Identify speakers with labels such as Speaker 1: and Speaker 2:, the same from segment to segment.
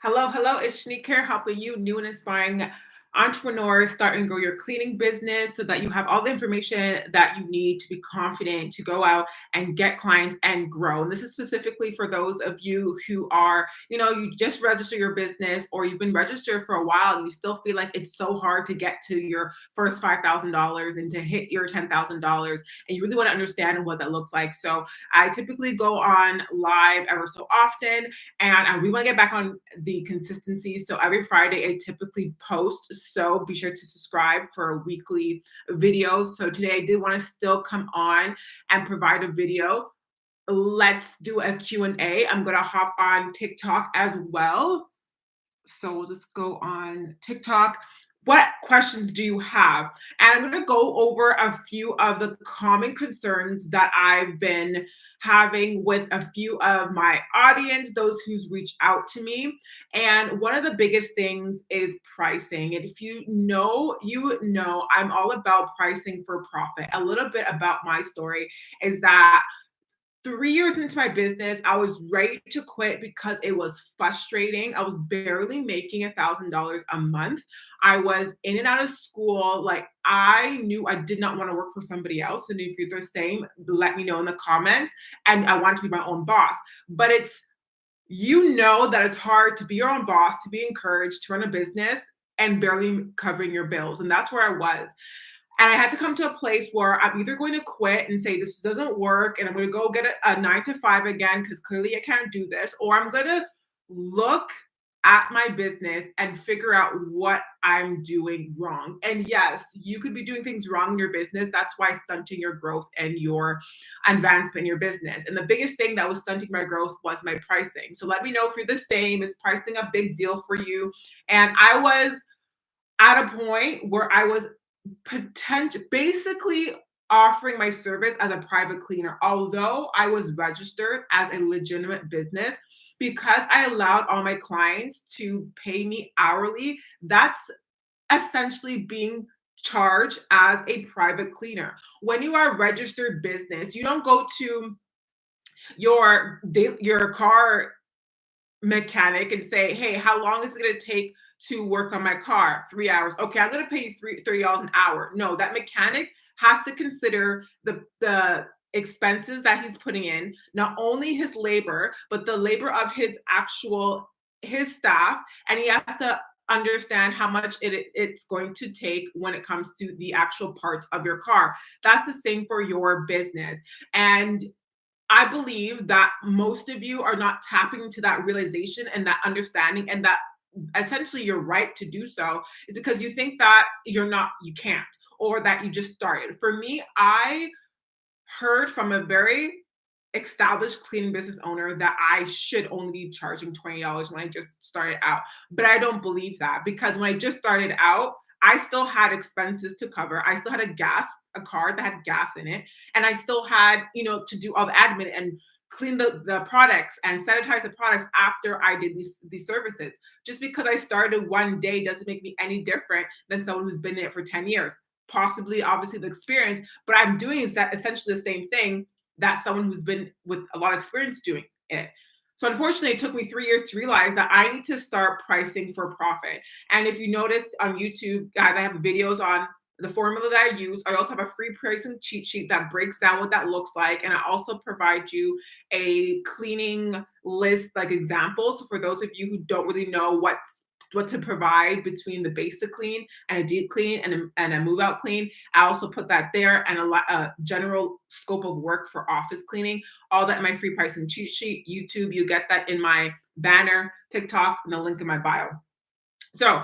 Speaker 1: Hello, it's Chanique here, helping you new and inspiring entrepreneurs start and grow your cleaning business so that you have all the information that you need to be confident to go out and get clients and grow. And this is specifically for those of you who are, you just register your business or you've been registered for a while and you still feel like it's so hard to get to your first $5,000 and to hit your $10,000. And you really want to understand what that looks like. So I typically go on live ever so often and I really want to get back on the consistency. So every Friday, I typically post. So be sure to subscribe for a weekly video. So today I did want to still come on and provide a video. Let's do a Q&A. I'm going to hop on TikTok as well. So we'll just go on TikTok. What questions do you have? And I'm going to go over a few of the common concerns that I've been having with a few of my audience, those who's reached out to me. And one of the biggest things is pricing. And if you know, I'm all about pricing for profit. A little bit about my story is that 3 years into my business, I was ready to quit because it was frustrating. I was barely making $1,000 a month. I was in and out of school. Like I knew I did not want to work for somebody else. And if you're the same, let me know in the comments. And I want to be my own boss. But that it's hard to be your own boss, to be encouraged to run a business and barely covering your bills. And that's where I was. And I had to come to a place where I'm either going to quit and say, this doesn't work, and I'm going to go get a 9 to 5 again, because clearly I can't do this, or I'm going to look at my business and figure out what I'm doing wrong. And yes, you could be doing things wrong in your business. That's why stunting your growth and your advancement in your business. And the biggest thing that was stunting my growth was my pricing. So let me know if you're the same. Is pricing a big deal for you? And I was at a point where I was basically offering my service as a private cleaner, although I was registered as a legitimate business. Because I allowed all my clients to pay me hourly, that's essentially being charged as a private cleaner. When you are a registered business, you don't go to your car mechanic and say, hey, how long is it going to take to work on my car? 3 hours. Okay, I'm going to pay you $30 an hour. No, that mechanic has to consider the expenses that he's putting in, not only his labor, but the labor of his staff, and he has to understand how much it's going to take when it comes to the actual parts of your car. That's the same for your business. And I believe that most of you are not tapping into that realization and that understanding, and that essentially your right to do so is because you think that you can't, or that you just started. For me, I heard from a very established cleaning business owner that I should only be charging $20 when I just started out. But I don't believe that, because when I just started out, I still had expenses to cover. I still had a car that had gas in it. And I still had, to do all the admin and clean the products and sanitize the products after I did these services. Just because I started one day doesn't make me any different than someone who's been in it for 10 years. Possibly, obviously, the experience, but I'm doing essentially the same thing that someone who's been with a lot of experience doing it. So unfortunately, it took me 3 years to realize that I need to start pricing for profit. And if you notice on YouTube, guys, I have videos on the formula that I use. I also have a free pricing cheat sheet that breaks down what that looks like. And I also provide you a cleaning list, like examples. So for those of you who don't really know what to provide between the basic clean and a deep clean and a move out clean, I also put that there, and a general scope of work for office cleaning. All that in my free pricing cheat sheet. YouTube, you get that in my banner, TikTok, and the link in my bio. So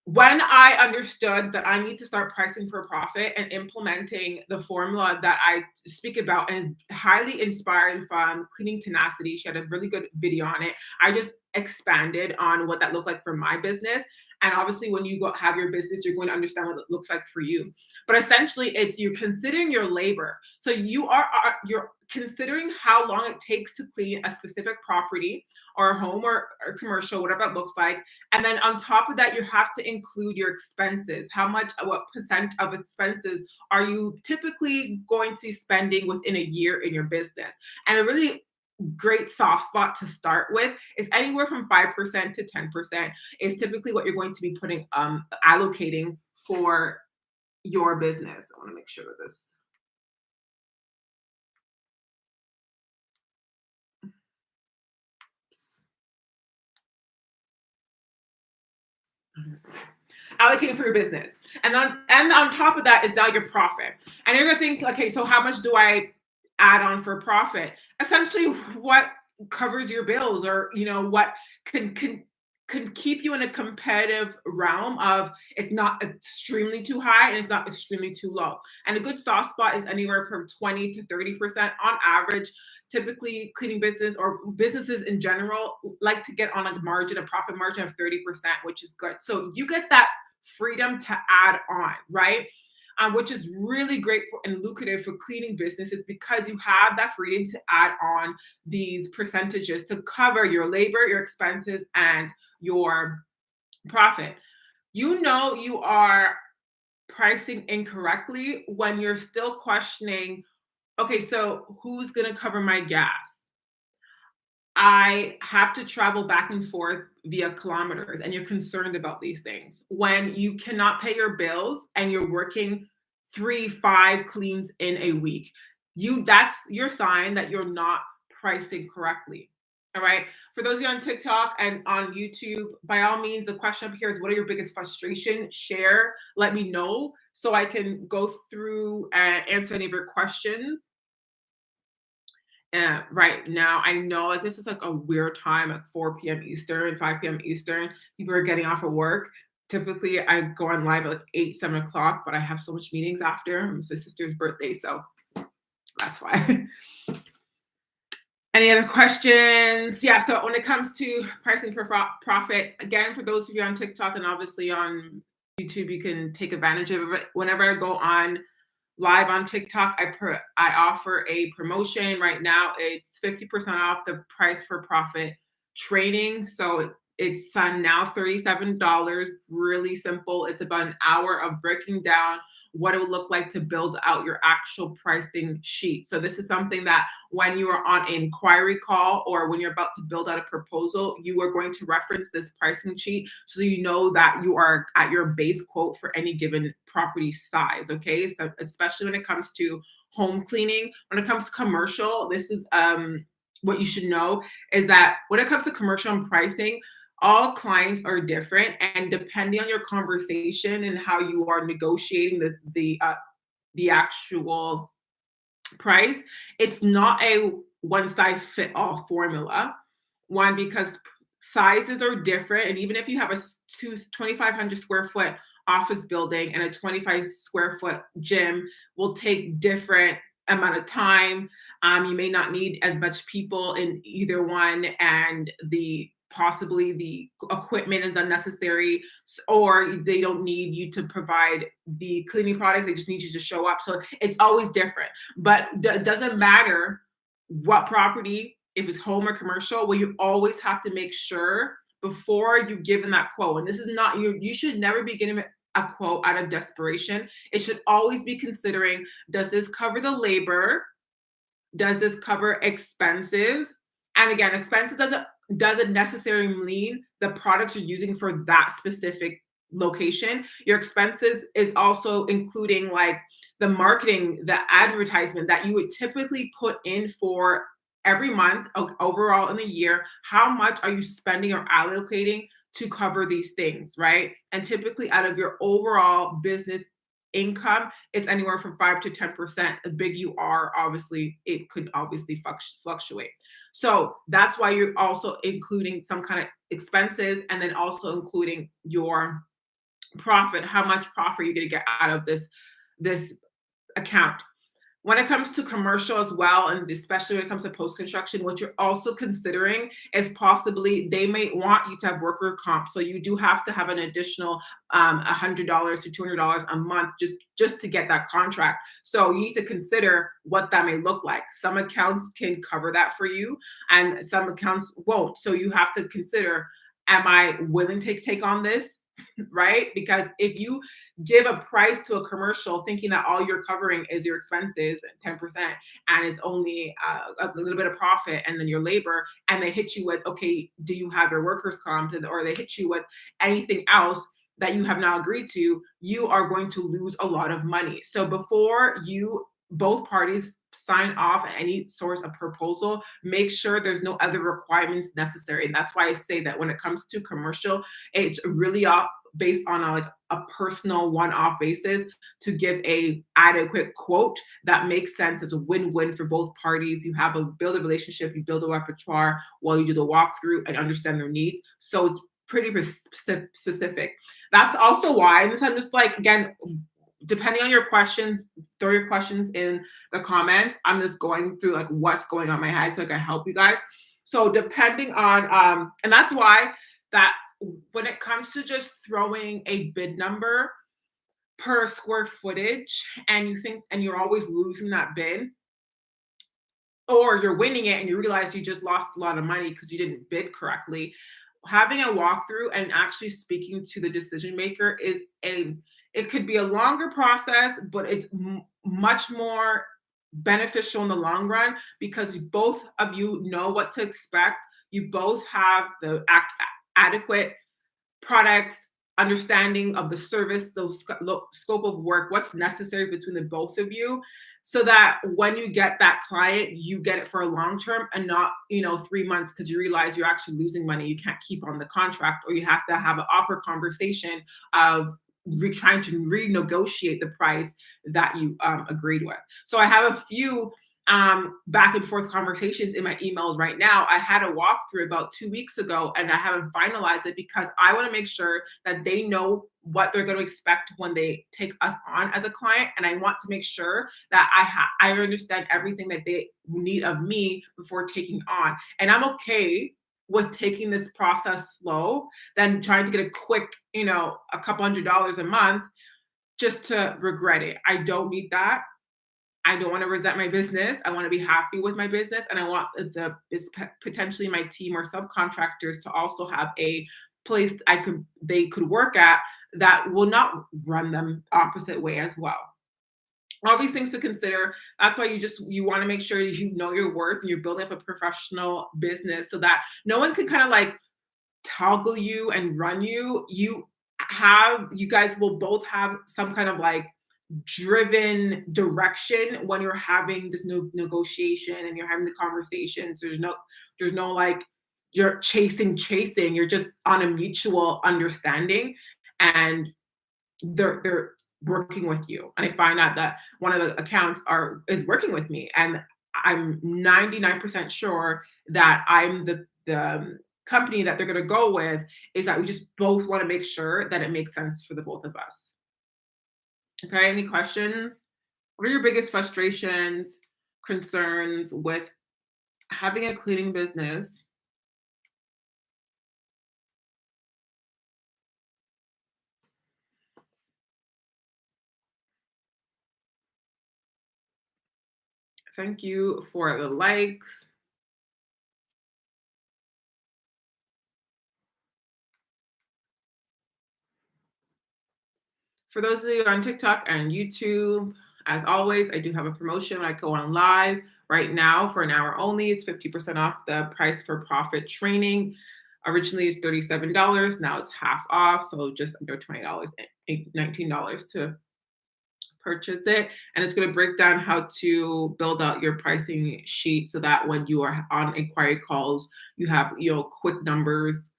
Speaker 1: when I understood that I need to start pricing for profit and implementing the formula that I speak about, and is highly inspired from Cleaning Tenacity, she had a really good video on it. I just expanded on what that looked like for my business. And obviously, when you have your business, you're going to understand what it looks like for you. But essentially, it's you considering your labor. So you're considering how long it takes to clean a specific property or a home or commercial, whatever it looks like. And then on top of that, you have to include your expenses. What percent of expenses are you typically going to be spending within a year in your business? And it really great soft spot to start with is anywhere from 5% to 10% is typically what you're going to be putting allocating for your business. I want to make sure that this. Allocating for your business. And on top of that is now your profit. And you're gonna think, okay, so how much do I add on for profit? Essentially what covers your bills, or what can keep you in a competitive realm of it's not extremely too high and it's not extremely too low. And a good soft spot is anywhere from 20 to 30% on average. Typically, cleaning business or businesses in general like to get on a margin, a profit margin of 30%, which is good. So you get that freedom to add on, right? Which is really great for and lucrative for cleaning businesses because you have that freedom to add on these percentages to cover your labor, your expenses, and your profit. You are pricing incorrectly when you're still questioning, okay, so who's going to cover my gas? I have to travel back and forth via kilometers, and you're concerned about these things. When you cannot pay your bills and you're working 3, 5 cleans in a week, that's your sign that you're not pricing correctly. All right. For those of you on TikTok and on YouTube, by all means, the question up here is what are your biggest frustration? Share, let me know so I can go through and answer any of your questions. Right now, I know like this is like a weird time at 4 p.m. Eastern, 5 p.m. Eastern. People are getting off of work. Typically, I go on live at like 8, 7 o'clock, but I have so much meetings after. It's my sister's birthday, so that's why. Any other questions? Yeah, so when it comes to pricing for profit, again, for those of you on TikTok and obviously on YouTube, you can take advantage of it. Whenever I go on live on TikTok, I offer a promotion right now. It's 50% off the price for profit training. So it's now $37. Really simple. It's about an hour of breaking down what it would look like to build out your actual pricing sheet. So this is something that when you are on an inquiry call or when you're about to build out a proposal, you are going to reference this pricing sheet so you know that you are at your base quote for any given property size. Okay, so especially when it comes to home cleaning, when it comes to commercial, this is what you should know is that when it comes to commercial and pricing, all clients are different, and depending on your conversation and how you are negotiating the actual price, it's not a one size fit all formula. One, because sizes are different, and even if you have a 2,500 square foot office building and a 25 square foot gym, will take different amount of time. You may not need as much people in either one, and possibly the equipment is unnecessary, or they don't need you to provide the cleaning products, they just need you to show up. So it's always different, but it doesn't matter what property, if it's home or commercial, well, you always have to make sure before you give them that quote. And this is not you should never be getting a quote out of desperation. It should always be considering, does this cover the labor? Does this cover expenses? And again, expenses doesn't necessarily mean the products you're using for that specific location. Your expenses is also including like the marketing, the advertisement that you would typically put in for every month overall in the year. How much are you spending or allocating to cover these things, right? And typically out of your overall business income, it's anywhere from 5 to 10%. The big you are, obviously, it could obviously fluctuate. So that's why you're also including some kind of expenses, and then also including your profit. How much profit are you going to get out of this account? When it comes to commercial as well, and especially when it comes to post-construction, what you're also considering is possibly they may want you to have worker comp. So you do have to have an additional $100 to $200 a month just to get that contract. So you need to consider what that may look like. Some accounts can cover that for you and some accounts won't. So you have to consider, am I willing to take on this? right? Because if you give a price to a commercial thinking that all you're covering is your expenses, 10%, and it's only a little bit of profit and then your labor, and they hit you with, okay, do you have your workers' comp? Or they hit you with anything else that you have now agreed to, you are going to lose a lot of money. So before you both parties sign off on any sort of proposal, make sure there's no other requirements necessary. And that's why I say that when it comes to commercial, it's really based on a personal one-off basis to give a adequate quote that makes sense as a win-win for both parties. You have a build a relationship, you build a repertoire while you do the walkthrough and understand their needs. So it's pretty specific. That's also why, and this I'm just like, again, depending on your questions, throw your questions in the comments. I'm just going through like what's going on in my head so I can help you guys. So depending on, and that's why that when it comes to just throwing a bid number per square footage and you think, and you're always losing that bid, or you're winning it and you realize you just lost a lot of money because you didn't bid correctly, having a walkthrough and actually speaking to the decision maker is it could be a longer process, but it's much more beneficial in the long run because both of you know what to expect. You both have the adequate products, understanding of the service, the scope of work, what's necessary between the both of you, so that when you get that client, you get it for a long term and not, 3 months because you realize you're actually losing money. You can't keep on the contract, or you have to have an awkward conversation of trying to renegotiate the price that you agreed with. So I have a few back and forth conversations in my emails right now. I had a walkthrough about 2 weeks ago and I haven't finalized it because I want to make sure that they know what they're going to expect when they take us on as a client. And I want to make sure that I understand everything that they need of me before taking on. And I'm okay with taking this process slow than trying to get a quick, a couple $100s a month just to regret it. I don't need that. I don't want to resent my business. I want to be happy with my business, and I want potentially my team or subcontractors to also have a place they could work at that will not run them opposite way as well. All these things to consider. That's why you want to make sure you know your worth and you're building up a professional business so that no one can kind of like toggle you and run you. You guys will both have some kind of like driven direction when you're having this negotiation and you're having the conversations. There's no like you're chasing. You're just on a mutual understanding, and they're working with you. And I find out that one of the accounts is working with me, and I'm 99% sure that I'm the company that they're going to go with. Is that we just both want to make sure that it makes sense for the both of us. Okay, any questions? What are your biggest frustrations, concerns with having a cleaning business? Thank you for the likes. For those of you on TikTok and YouTube, as always, I do have a promotion. I go on live right now for an hour only. It's 50% off the price for profit training. Originally it's $37. Now it's half off. So just under $20, $19 to purchase it. And it's going to break down how to build out your pricing sheet so that when you are on inquiry calls, you have, quick numbers,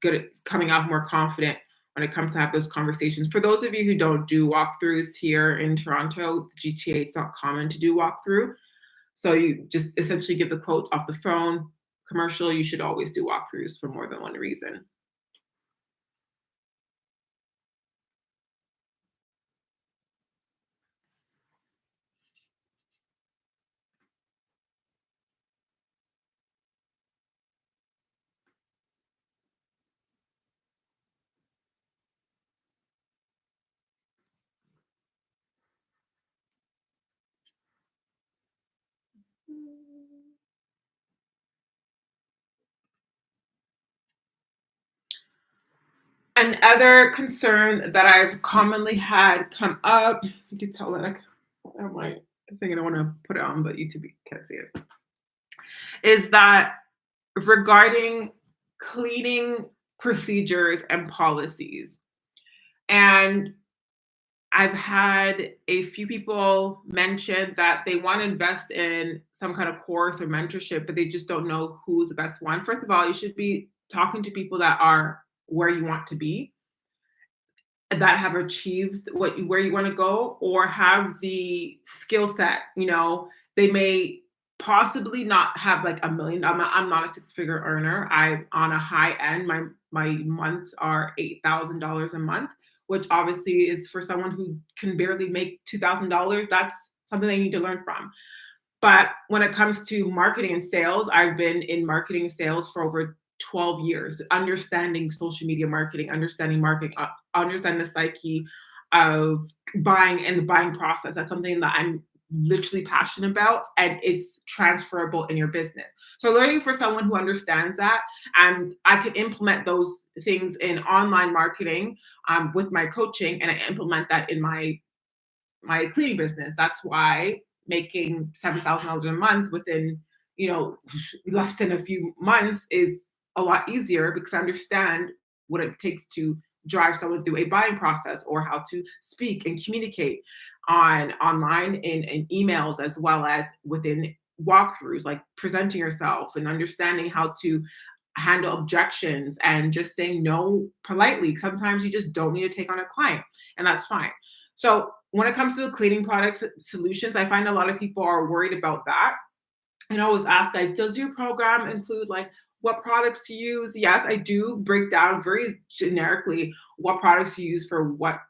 Speaker 1: good at coming out more confident when it comes to have those conversations. For those of you who don't do walkthroughs here in Toronto, GTA, it's not common to do walkthrough. So you just essentially give the quotes off the phone. Commercial, you should always do walkthroughs for more than one reason. Another concern that I've commonly had come up, you can tell that I'm like thinking I want to put it on, but YouTube can't see it, is that regarding cleaning procedures and policies. And I've had a few people mention that they want to invest in some kind of course or mentorship, but they just don't know who's the best one. First of all, you should be talking to people that are where you want to be, that have achieved where you want to go, or have the skill set. They may possibly not have like a million. I'm not a six-figure earner. I'm on a high end. My months are $8,000 a month, which obviously is for someone who can barely make $2,000. That's something they need to learn from. But when it comes to marketing and sales, I've been in marketing and sales for over 12 years, understanding social media marketing, understanding marketing, understanding the psyche of buying and the buying process. That's something that I'm literally passionate about, and it's transferable in your business. So learning for someone who understands that, and I can implement those things in online marketing with my coaching, and I implement that in my cleaning business. That's why making $7,000 a month within, you know, less than a few months is a lot easier, because I understand what it takes to drive someone through a buying process, or how to speak and communicate online in emails, as well as within walkthroughs, like presenting yourself and understanding how to handle objections and just saying no politely. Sometimes you just don't need to take on a client, and that's fine. So when it comes to the cleaning products solutions, I find a lot of people are worried about that, and always ask, like, does your program include like what products to use? Yes, I do break down very generically what products to use for what,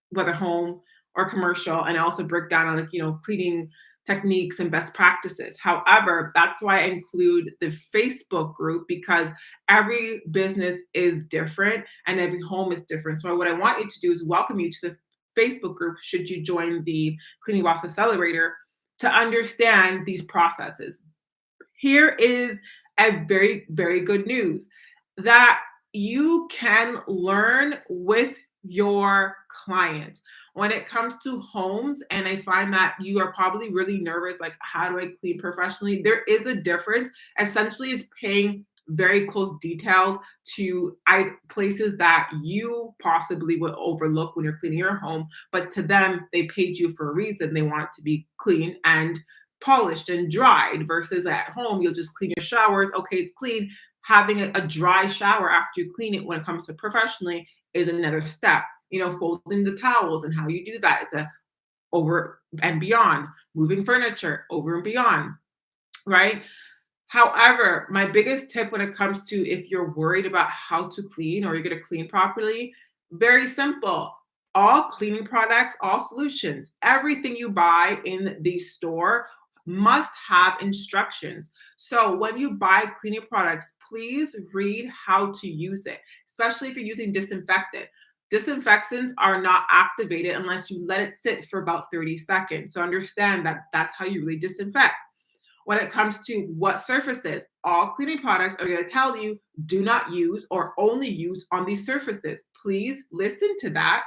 Speaker 1: whether home or commercial, and I also break down on, like, cleaning techniques and best practices. However, that's why I include the Facebook group, because every business is different and every home is different. So what I want you to do is welcome you to the Facebook group, should you join the Cleaning Boss Accelerator, to understand these processes. Here is a very, very good news, that you can learn with your client when it comes to homes. And I find that you are probably really nervous, like, how do I clean professionally? There is a difference. Essentially, is paying very close detail to places that you possibly would overlook when you're cleaning your home, but to them, they paid you for a reason. They want it to be clean and polished and dried, versus at home, you'll just clean your showers. Okay, it's clean. Having a dry shower after you clean it, when it comes to professionally, is another step. Folding the towels and how you do that. It's a over and beyond. Moving furniture, over and beyond, right? However, my biggest tip when it comes to, if you're worried about how to clean or you're going to clean properly, very simple. All cleaning products, all solutions, everything you buy in the store must have instructions. So when you buy cleaning products, please read how to use it, especially if you're using disinfectant. Disinfectants are not activated unless you let it sit for about 30 seconds. So understand that that's how you really disinfect. When it comes to what surfaces, all cleaning products are going to tell you, do not use or only use on these surfaces. Please listen to that.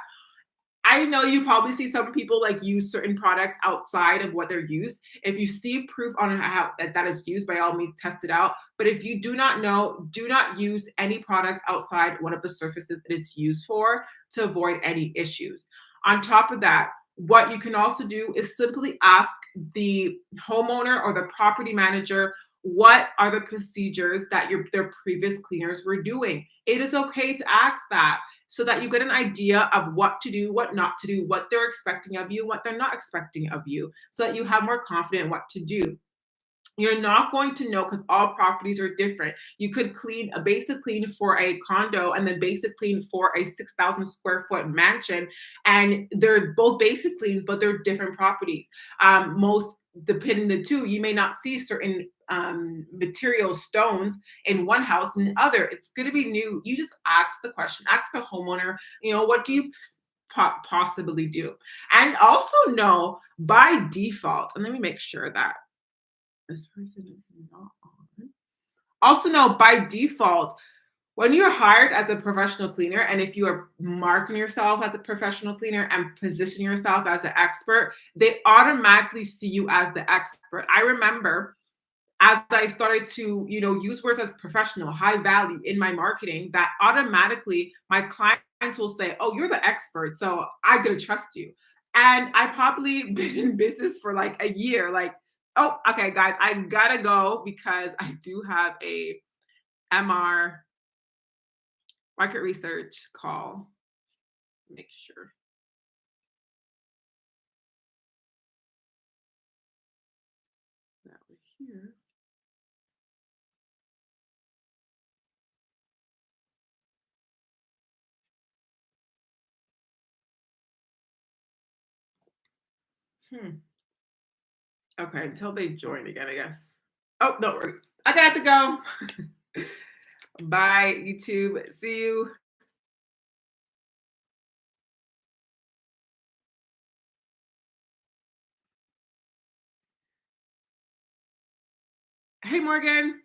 Speaker 1: I know you probably see some people like use certain products outside of what they're used. If you see proof on how that is used, by all means test it out. But if you do not know, do not use any products outside one of the surfaces that it's used for, to avoid any issues. On top of that, what you can also do is simply ask the homeowner or the property manager, what are the procedures that their previous cleaners were doing. It is okay to ask that, so that you get an idea of what to do, what not to do, what they're expecting of you, what they're not expecting of you, so that you have more confidence in what to do. You're not going to know, because all properties are different. You could clean a basic clean for a condo and then basic clean for a 6,000 square foot mansion. And they're both basic cleans, but they're different properties. Most, depending the two, you may not see certain material stones in one house and the other. It's going to be new. You just ask the question, ask the homeowner, what do you possibly do? And also know by default, and let me make sure that this person is not on. Also know by default, When you're hired as a professional cleaner, and if you are marking yourself as a professional cleaner and position yourself as an expert, they automatically see you as the expert. I remember as I started to, use words as professional, high value in my marketing, that automatically my clients will say, "Oh, you're the expert, so I gotta trust you." And I probably been in business for like a year. Like, oh, okay, guys, I gotta go because I do have a MR market research call. Make sure that we're here. Hmm. Okay, until they join again, I guess. Oh, no, I got to go. Bye, YouTube. See you. Hey, Morgan.